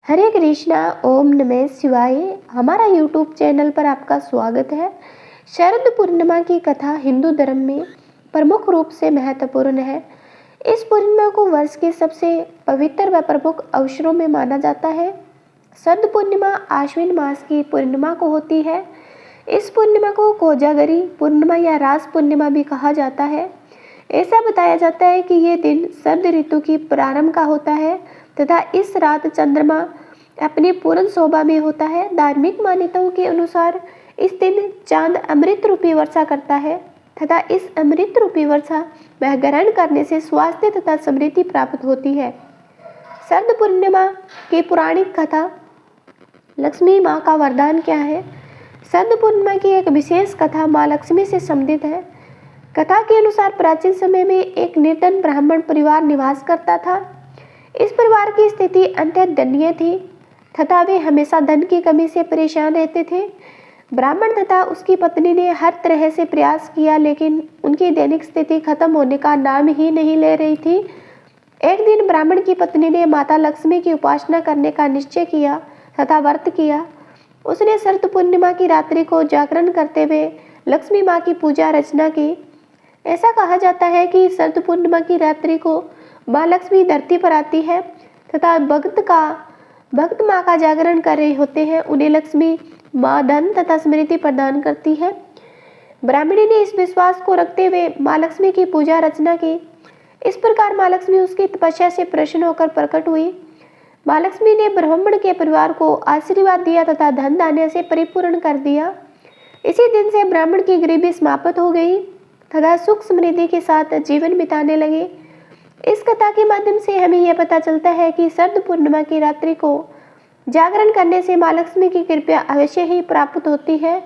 हरे कृष्णा। ओम नमः शिवाय। हमारा यूट्यूब चैनल पर आपका स्वागत है। शरद पूर्णिमा की कथा हिंदू धर्म में प्रमुख रूप से महत्वपूर्ण है। इस पूर्णिमा को वर्ष के सबसे पवित्र व प्रमुख अवसरों में माना जाता है। शरद पूर्णिमा आश्विन मास की पूर्णिमा को होती है। इस पूर्णिमा को कोजागरी पूर्णिमा या रास पूर्णिमा भी कहा जाता है। ऐसा बताया जाता है कि ये दिन शरद ऋतु की प्रारंभ का होता है तथा इस रात चंद्रमा अपनी पूर्ण शोभा में होता है। धार्मिक मान्यताओं के अनुसार इस दिन चांद अमृत रूपी वर्षा करता है तथा इस अमृत रूपी वर्षा वह ग्रहण करने से स्वास्थ्य तथा समृद्धि प्राप्त होती है। शरद पूर्णिमा की पौराणिक कथा। लक्ष्मी माँ का वरदान क्या है? शरद पूर्णिमा की एक विशेष कथा माँ लक्ष्मी से संबंधित है। कथा के अनुसार प्राचीन समय में एक निर्धन ब्राह्मण परिवार निवास करता था। इस परिवार की स्थिति अत्यंत दयनीय थी तथा वे हमेशा धन की कमी से परेशान रहते थे। ब्राह्मण तथा उसकी पत्नी ने हर तरह से प्रयास किया, लेकिन उनकी दैनिक स्थिति खत्म होने का नाम ही नहीं ले रही थी। एक दिन ब्राह्मण की पत्नी ने माता लक्ष्मी की उपासना करने का निश्चय किया तथा व्रत किया। उसने शरद पूर्णिमा की रात्रि को जागरण करते हुए लक्ष्मी माँ की पूजा अर्चना की। ऐसा कहा जाता है कि शरद पूर्णिमा की रात्रि को माँ लक्ष्मी धरती पर आती है तथा भक्त माँ का जागरण कर रहे होते हैं। उन्हें लक्ष्मी माँ धन तथा स्मृति प्रदान करती है। ब्राह्मणी ने इस विश्वास को रखते हुए माँ लक्ष्मी की पूजा अर्चना की। इस प्रकार माँ लक्ष्मी उसकी तपस्या से प्रसन्न होकर प्रकट हुई। माँ लक्ष्मी ने ब्राह्मण के परिवार को आशीर्वाद दिया तथा धन धान्य से परिपूर्ण कर दिया। इसी दिन से ब्राह्मण की गरीबी समाप्त हो गई तथा सुख समृद्धि के साथ जीवन बिताने लगे। इस कथा के माध्यम से हमें यह पता चलता है कि शरद पूर्णिमा की रात्रि को जागरण करने से माँ लक्ष्मी की कृपा अवश्य ही प्राप्त होती है,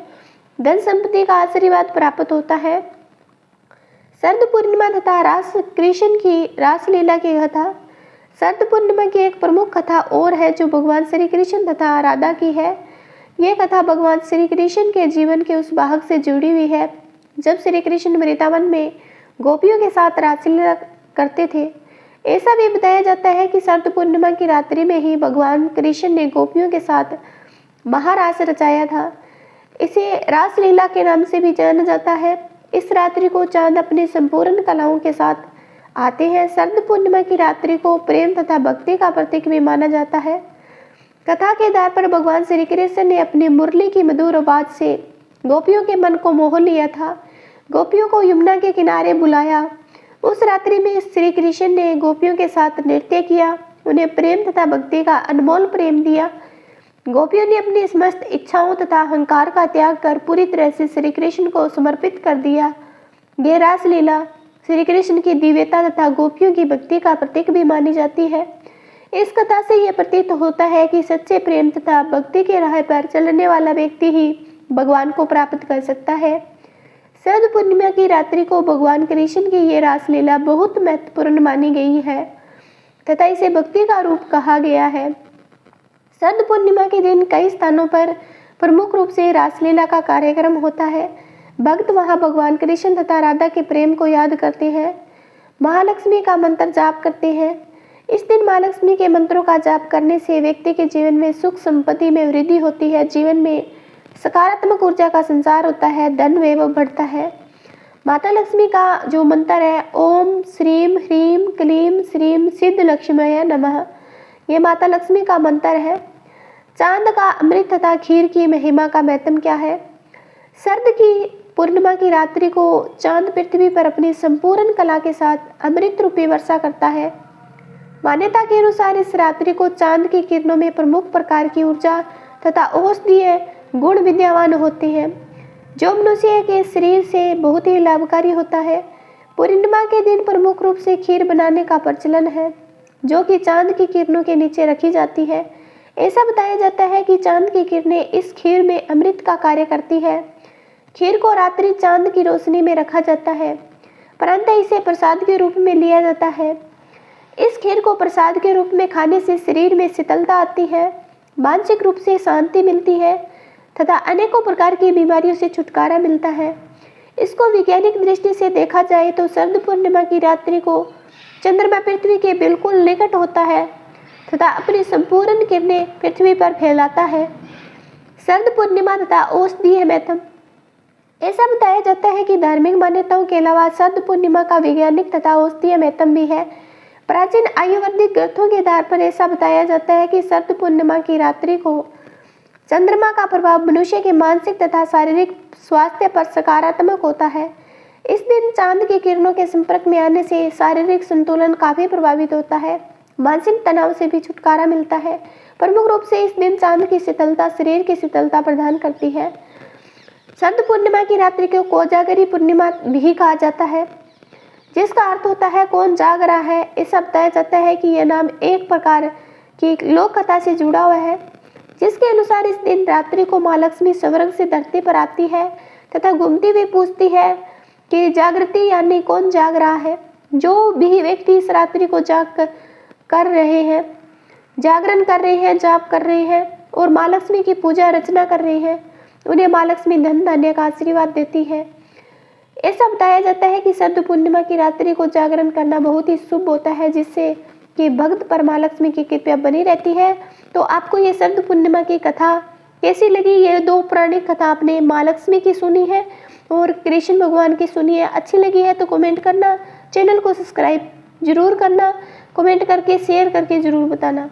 धन संपत्ति का आशीर्वाद प्राप्त होता है। शरद पूर्णिमा तथा रास कृष्ण की रासलीला की कथा। शरद पूर्णिमा की एक प्रमुख कथा और है जो भगवान श्री कृष्ण तथा राधा की है। यह कथा भगवान श्री कृष्ण के जीवन के उस भाग से जुड़ी हुई है जब श्री कृष्ण वृंदावन में गोपियों के साथ रासलीला करते थे। ऐसा भी बताया जाता है कि शरद पूर्णिमा की रात्रि में ही भगवान कृष्ण ने गोपियों के साथ महारास रचाया था। इसे रासलीला के नाम से भी जाना जाता है। इस रात्रि को चांद अपनी संपूर्ण कलाओं के साथ आते हैं। शरद पूर्णिमा की रात्रि को प्रेम तथा भक्ति का प्रतीक भी माना जाता है। कथा के आधार पर भगवान श्री कृष्ण ने अपनी मुरली की मधुर आवाज से गोपियों के मन को मोह लिया था। गोपियों को यमुना के किनारे बुलाया। उस रात्रि में श्री कृष्ण ने गोपियों के साथ नृत्य किया, उन्हें प्रेम तथा भक्ति का अनमोल प्रेम दिया। गोपियों ने अपनी समस्त इच्छाओं तथा अहंकार का त्याग कर पूरी तरह से श्री कृष्ण को समर्पित कर दिया। यह रासलीला श्री कृष्ण की दिव्यता तथा गोपियों की भक्ति का प्रतीक भी मानी जाती है। इस कथा से यह प्रतीत होता है कि सच्चे प्रेम तथा भक्ति के राह पर चलने वाला व्यक्ति ही भगवान को प्राप्त कर सकता है। शरद पूर्णिमा की रात्रि को भगवान कृष्ण की ये रासलीला बहुत महत्वपूर्ण मानी गई है तथा इसे भक्ति का रूप कहा गया है। शरद पूर्णिमा के दिन कई स्थानों पर प्रमुख रूप से रासलीला का कार्यक्रम होता है। भक्त वहां भगवान कृष्ण तथा राधा के प्रेम को याद करते हैं, महालक्ष्मी का मंत्र जाप करते हैं। इस दिन माँ लक्ष्मी के मंत्रों का जाप करने से व्यक्ति के जीवन में सुख संपत्ति में वृद्धि होती है, जीवन में सकारात्मक ऊर्जा का संचार होता है, धन वैभव बढ़ता है। माता लक्ष्मी का जो मंत्र है ओम श्रीम ह्रीम क्लीम श्रीम सिद्ध लक्ष्मय नमः, ये माता लक्ष्मी का मंत्र है। चांद का अमृत तथा खीर की महिमा का महत्व क्या है? शरद की पूर्णिमा की रात्रि को चांद पृथ्वी पर अपनी संपूर्ण कला के साथ अमृत रूपी वर्षा करता है। मान्यता के अनुसार इस रात्रि को चांद की किरणों में प्रमुख प्रकार की ऊर्जा तथा औषधीय गुण विद्यमान होते हैं जो मनुष्य के शरीर से बहुत ही लाभकारी होता है। पूर्णिमा के दिन प्रमुख रूप से खीर बनाने का प्रचलन है जो कि चांद की किरणों के नीचे रखी जाती है। ऐसा बताया जाता है कि चांद की किरणें इस खीर में अमृत का कार्य करती है। खीर को रात्रि चांद की रोशनी में रखा जाता है, परंतु इसे प्रसाद के रूप में लिया जाता है। इस खीर को प्रसाद के रूप में खाने से शरीर में शीतलता आती है, मानसिक रूप से शांति मिलती है तथा अनेकों प्रकार की बीमारियों से छुटकारा मिलता है। इसको वैज्ञानिक दृष्टि से देखा जाए तो शरद पूर्णिमा की रात्रि को चंद्रमा पृथ्वी के बिल्कुल निकट होता है तथा अपनी संपूर्ण किरणें पृथ्वी पर फैलाता है। शरद पूर्णिमा तथा औषधीय महत्व। ऐसा बताया जाता है कि धार्मिक मान्यताओं के अलावा शरद पूर्णिमा का वैज्ञानिक तथा औषधीय महत्व भी है। प्राचीन आयुर्वेदिक ग्रंथों के आधार पर ऐसा बताया जाता है कि शरद पूर्णिमा की रात्रि को चंद्रमा का प्रभाव मनुष्य के मानसिक तथा शारीरिक स्वास्थ्य पर सकारात्मक होता है। इस दिन चांद की किरणों के संपर्क में आने से शारीरिक संतुलन काफी प्रभावित होता है। मानसिक तनाव से भी छुटकारा मिलता है। प्रमुख रूप से इस दिन चांद की शीतलता शरीर की शीतलता प्रदान करती है। शरद पूर्णिमा की रात्रि को कोजागरी पूर्णिमा भी कहा जाता है, जिसका अर्थ होता है कौन जाग रहा है। ऐसा बताया जाता है कि यह नाम एक प्रकार की लोक कथा से जुड़ा हुआ है, जिसके अनुसार इस दिन रात्रि को माँ लक्ष्मी स्वर्ग से धरती पर आती है तथा घूमती हुई पूछती है कि जागृति यानी कौन जाग रहा है। जो भी व्यक्ति इस रात्रि को जागरण कर रहे हैं, जाप कर रहे हैं और माँ लक्ष्मी की पूजा अर्चना कर रहे हैं, उन्हें माँ लक्ष्मी धन धान्य का आशीर्वाद देती है। ऐसा बताया जाता है कि शरद पूर्णिमा की रात्रि को जागरण करना बहुत ही शुभ होता है, जिससे कि भक्त पर माँ लक्ष्मी की कृपा बनी रहती है। तो आपको ये शरद पूर्णिमा की कथा कैसी लगी? ये दो पौराणिक कथा आपने माँ लक्ष्मी की सुनी है और कृष्ण भगवान की सुनी है। अच्छी लगी है तो कमेंट करना, चैनल को सब्सक्राइब जरूर करना, कमेंट करके शेयर करके जरूर बताना।